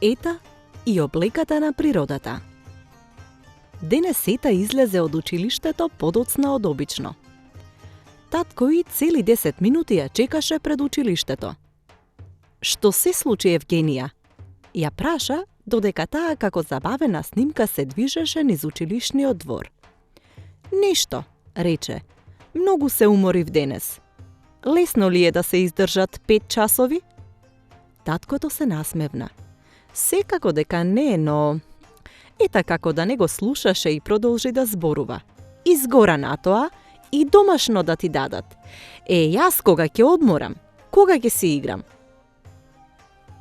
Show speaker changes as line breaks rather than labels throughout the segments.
Ета и облеката на природата. Денес Ета излезе од училиштето подоцна од обично. Татко и цели 10 минути ја чекаше пред училиштето. Што се случи, Евгенија? Ја праша, додека таа како забавена снимка се движеше низ училишниот двор. Ништо, рече. Многу се уморив денес. Лесно ли е да се издржат 5 часови? Таткото се насмевна. Секако дека не, но... Ета како да не го слушаше и продолжи да зборува. Изгора на тоа и домашно да ти дадат. Јас кога ќе одморам, кога ќе си играм?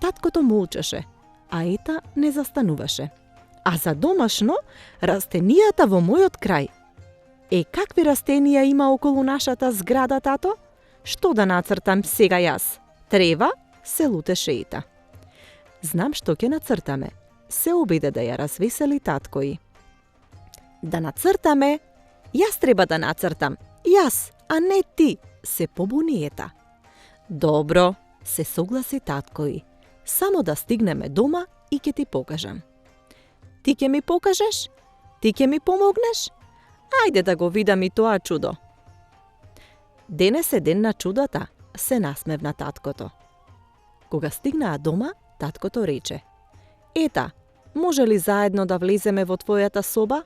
Таткото молчеше, а Ета не застануваше. А за домашно, растенијата во мојот крај. Какви растенија има околу нашата зграда, тато? Што да нацртам сега јас? Трева? Се лутеше Ета. Знам што ќе нацртаме. Се обиде да ја развесели татко и. Да нацртаме? Јас треба да нацртам. Јас, а не ти, се побуни Ета. Добро, се согласи татко и. Само да стигнеме дома и ќе ти покажам. Ти ќе ми покажеш? Ти ќе ми помогнеш? Ајде да го видам и тоа чудо. Денес е ден на чудата, се насмевна таткото. Кога стигнаа дома, таткото рече. Ета, може ли заедно да влеземе во твојата соба?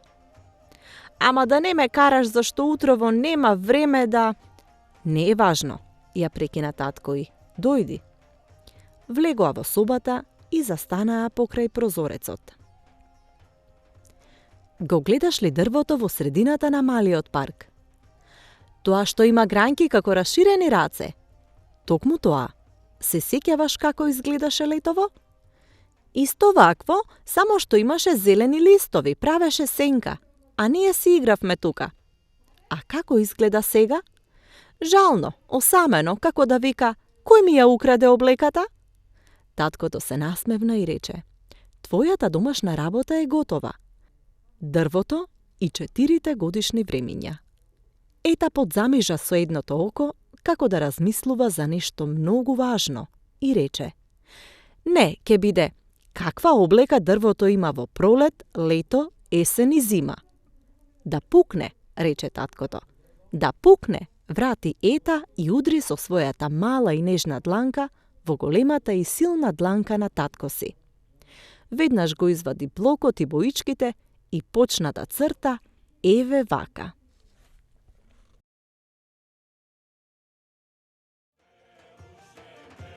Ама да не ме караш зашто утрово нема време да... Не е важно, ја прекина татко и. Дојди. Влегоа во собата и застанаа покрај прозорецот. Го гледаш ли дрвото во средината на малиот парк? Тоа што има гранки како расширени раце? Токму тоа. Се сеќаваш како изгледаше летово? Исто вакво, само што имаше зелени листови, правеше сенка, а ние си игравме тука. А како изгледа сега? Жално, осамено, како да вика, кој ми ја украде облеката? Таткото се насмевна и рече, твојата домашна работа е готова. Дрвото и 4 годишни времиња. Ета подзамижа со едното око, како да размислува за нешто многу важно, и рече, не, ќе биде, каква облека дрвото има во пролет, лето, есен и зима. Да пукне, рече таткото. Да пукне, врати Ета и удри со својата мала и нежна дланка во големата и силна дланка на татко си. Веднаш го извади блокот и боичките и почна да црта, еве вака.